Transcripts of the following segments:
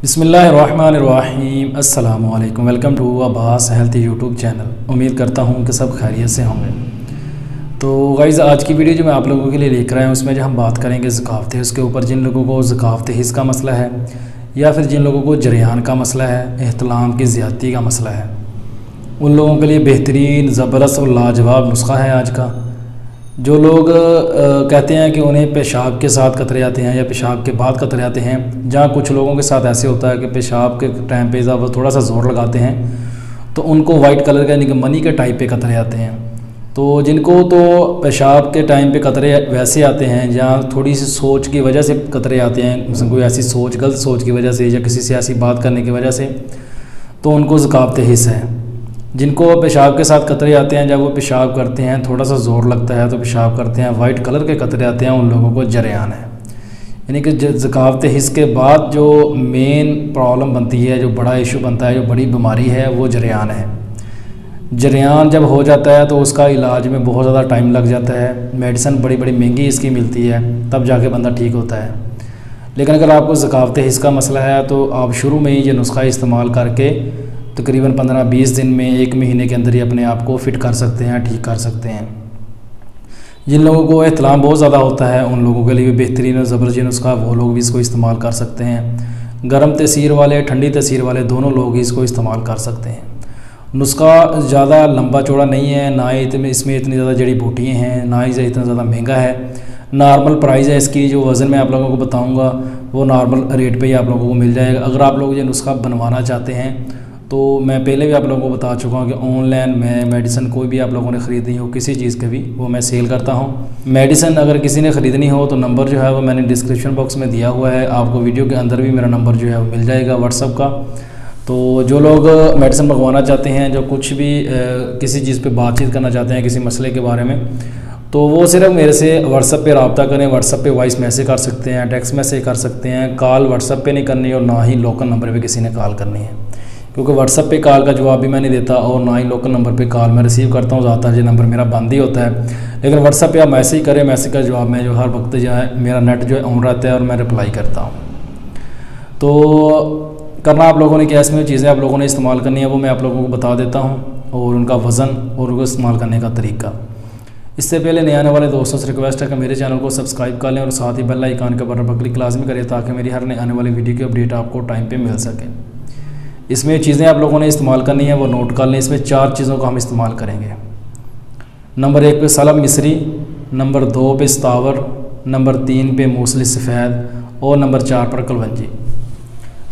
बिस्मिल्लाहिर्रहमानिर्रहीम अस्सलामुअलैकुम। Welcome to Abbas health YouTube channel. उम्मीद करता हूँ कि सब खैरियत से होंगे। तो गाइज़, आज की वीडियो जो मैं आप लोगों के लिए लेकर आया हूँ उसमें जो हम बात करेंगे ज़कात हिस्स के ऊपर। जिन लोगों को ज़कात हिस्स का मसला है या फिर जिन लोगों को जरियान का मसला है, एहतलाम की ज़्यादती का मसला है, उन लोगों के लिए बेहतरीन ज़बरदस्त और लाजवाब नुस्खा है आज का। जो लोग कहते हैं कि उन्हें पेशाब के साथ कतरे आते हैं या पेशाब के बाद कतरे आते हैं, जहाँ कुछ लोगों के साथ ऐसे होता है कि पेशाब के टाइम पे जब वो थोड़ा सा ज़ोर लगाते हैं तो उनको वाइट कलर का यानी कि मनी के टाइप पे कतरे आते हैं। तो जिनको तो पेशाब के टाइम पे कतरे वैसे आते हैं जहाँ थोड़ी सी सोच की वजह से कतरे आते हैं, कोई ऐसी सोच गलत सोच की वजह से या किसी से ऐसी बात करने की वजह से, तो उनको ज़कात हिस्स है। जिनको पेशाब के साथ कतरे आते हैं, जब वो पेशाब करते हैं थोड़ा सा ज़ोर लगता है तो पेशाब करते हैं वाइट कलर के कतरे आते हैं, उन लोगों को जरियान है। यानी कि ज़कात हिस्स के बाद जो मेन प्रॉब्लम बनती है, जो बड़ा इशू बनता है, जो बड़ी बीमारी है, वो जरियान है। जरियान जब हो जाता है तो उसका इलाज में बहुत ज़्यादा टाइम लग जाता है, मेडिसिन बड़ी बड़ी महंगी इसकी मिलती है, तब जाके बंदा ठीक होता है। लेकिन अगर आपको ज़कात हिस्स का मसला है तो आप शुरू में ही ये नुस्खा इस्तेमाल करके तकरीबन 15-20 दिन में, 1 महीने के अंदर ही अपने आप को फ़िट कर सकते हैं, ठीक कर सकते हैं। जिन लोगों को एहतलाम बहुत ज़्यादा होता है उन लोगों के लिए भी बेहतरीन और ज़बरदस्त नुस्खा, वो लोग भी इसको इस्तेमाल कर सकते हैं। गर्म तसीर वाले, ठंडी तसीर वाले दोनों लोग ही इसको इस्तेमाल कर सकते हैं। नुस्खा ज़्यादा लंबा चौड़ा नहीं है, ना ही इसमें इतनी ज़्यादा जड़ी बूटियाँ हैं, ना ही इतना ज़्यादा महंगा है। नॉर्मल प्राइस है इसकी। जो वज़न मैं आप लोगों को बताऊँगा वो नॉर्मल रेट पर ही आप लोगों को मिल जाएगा। अगर आप लोग ये नुस्खा बनवाना चाहते हैं तो मैं पहले भी आप लोगों को बता चुका हूँ कि ऑनलाइन मैं मेडिसिन कोई भी आप लोगों ने ख़रीदनी हो, किसी चीज़ के भी, वो मैं सेल करता हूँ। मेडिसिन अगर किसी ने ख़रीदनी हो तो नंबर जो है वो मैंने डिस्क्रिप्शन बॉक्स में दिया हुआ है। आपको वीडियो के अंदर भी मेरा नंबर जो है वो मिल जाएगा व्हाट्सअप का। तो जो लोग मेडिसिन मंगवाना चाहते हैं, जो कुछ भी किसी चीज़ पर बातचीत करना चाहते हैं, किसी मसले के बारे में, तो वो सिर्फ मेरे से व्हाट्सअप पे रब्ता करें। व्हाट्सअप पे वॉइस मैसेज कर सकते हैं, टेक्स्ट मैसेज कर सकते हैं। कॉल व्हाट्सअप पे नहीं करनी और ना ही लोकल नंबर पे किसी ने कॉल करनी है, क्योंकि व्हाट्सअप पे कॉल का जवाब भी मैं नहीं देता और ना ही लोकल नंबर पे कॉल मैं रिसीव करता हूँ। ज़्यादातर ये नंबर मेरा बंद ही होता है। लेकिन व्हाट्सअप पे आप मैसेज करें, मैसेज का जवाब मैं जो हर वक्त जो है मेरा नेट जो है ऑन रहता है और मैं रिप्लाई करता हूँ। तो करना आप लोगों ने क्या, इसमें चीज़ें आप लोगों ने इस्तेमाल करनी है वो मैं आप लोगों को बता देता हूँ, और उनका वज़न और उनको इस्तेमाल करने का तरीका। इससे पहले नए आने वाले दोस्तों से रिक्वेस्ट है कि मेरे चैनल को सब्सक्राइब कर लें और साथ ही बेल आइकन के बटन पर क्लिक लाजमी करें ताकि मेरी हर नए आने वाली वीडियो की अपडेट आपको टाइम पे मिल सके। इसमें चीज़ें आप लोगों ने इस्तेमाल करनी है वो नोट कर लें। इसमें 4 चीज़ों का हम इस्तेमाल करेंगे। नंबर 1 पे सलब मिस्री, नंबर 2 पे सतावर, नंबर 3 पे मूसली सफ़ेद और नंबर 4 पर कलवंजी।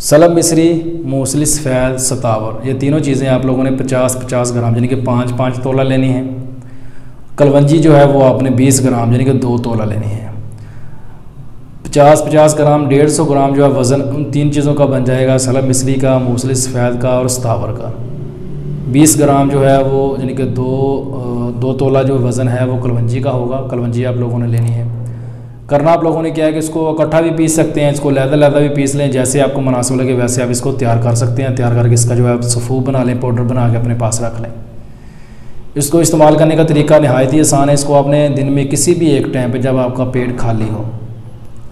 सलब मिस्री, मूसली सफ़ेद, सतावर, ये तीनों चीज़ें आप लोगों ने 50-50 ग्राम यानी कि 5-5 तोला लेनी है। कलवंजी जो है वो आपने 20 ग्राम यानी कि 2 तोला लेनी है। 50-50 ग्राम, 150 ग्राम जो है वज़न उन 3 चीज़ों का बन जाएगा, सलब मिस्री का, मूसली सफ़ेद का और सतावर का। 20 ग्राम जो है वो यानी कि 2 तोला जो वज़न है वो कलवंजी का होगा। कलवंजी आप लोगों ने लेनी है। करना आप लोगों ने क्या है कि इसको इकट्ठा भी पीस सकते हैं, इसको लहदा भी पीस लें, जैसे आपको मुनासिब लगे वैसे आप इसको तैयार कर सकते हैं। तैयार करके इसका जो है सफ़ूफ बना लें, पाउडर बना के अपने पास रख लें। इसको इस्तेमाल करने का तरीका नहायत ही आसान है। इसको आपने दिन में किसी भी एक टाइम पे जब आपका पेट खाली हो,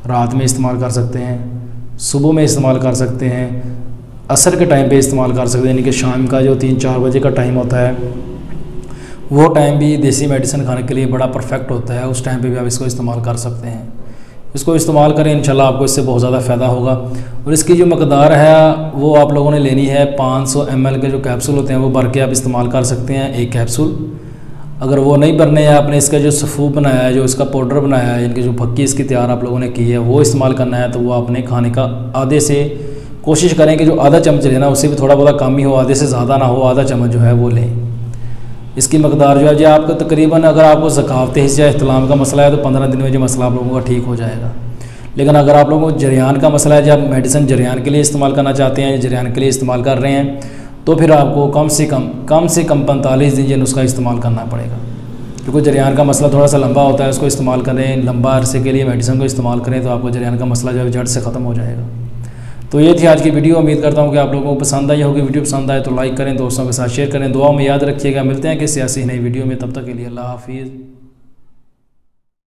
रात में इस्तेमाल कर सकते हैं, सुबह में इस्तेमाल कर सकते हैं, असर के टाइम पे इस्तेमाल कर सकते हैं, यानी कि शाम का जो 3-4 बजे का टाइम होता है वो टाइम भी देसी मेडिसिन खाने के लिए बड़ा परफेक्ट होता है। उस टाइम पे भी आप इसको इस्तेमाल कर सकते हैं। इसको इस्तेमाल करें, इंशाल्लाह आपको इससे बहुत ज़्यादा फ़ायदा होगा। और इसकी जो मकदार है वो आप लोगों ने लेनी है 500 ml के जो कैप्सूल होते हैं वो भर के आप इस्तेमाल कर सकते हैं, 1 कैप्सूल। अगर वो नहीं भरने हैं, आपने इसका जो सफ़ूफ बनाया है, जो इसका पाउडर बनाया है, इनकी जो फक्की इसकी तैयार आप लोगों ने की है वो इस्तेमाल करना है, तो वो आपने खाने का आधे से कोशिश करें कि जो आधा चम्मच लेना उससे भी थोड़ा बहुत कम ही हो, आधे से ज़्यादा ना हो, आधा चम्मच जो है वो लें। इसकी मकदार जो है जो आपको तकरीबन, अगर आपको ज़कात हिस्स या इहतलाम का मसला है तो 15 दिन में जो मसला आप लोगों का ठीक हो जाएगा। लेकिन अगर आप लोगों को जरियान का मसला है, जब मेडिसिन जरियान के लिए इस्तेमाल करना चाहते हैं या जरियान के लिए इस्तेमाल कर रहे हैं, तो फिर आपको कम से कम 45 दिन ये नुस्खा इस्तेमाल करना पड़ेगा, क्योंकि जरियान का मसला थोड़ा सा लंबा होता है। उसको इस्तेमाल करें, लंबा अरसे के लिए मेडिसिन को इस्तेमाल करें तो आपको जरियान का मसला जो है जड़ से ख़त्म हो जाएगा। तो ये थी आज की वीडियो। उम्मीद करता हूँ कि आप लोगों को पसंद आई होगी। वीडियो पसंद आए तो लाइक करें, दोस्तों के साथ शेयर करें, दुआओं में याद रखिएगा। मिलते हैं किसी ऐसी नई वीडियो में, तब तक के लिए अल्लाह हाफिज़।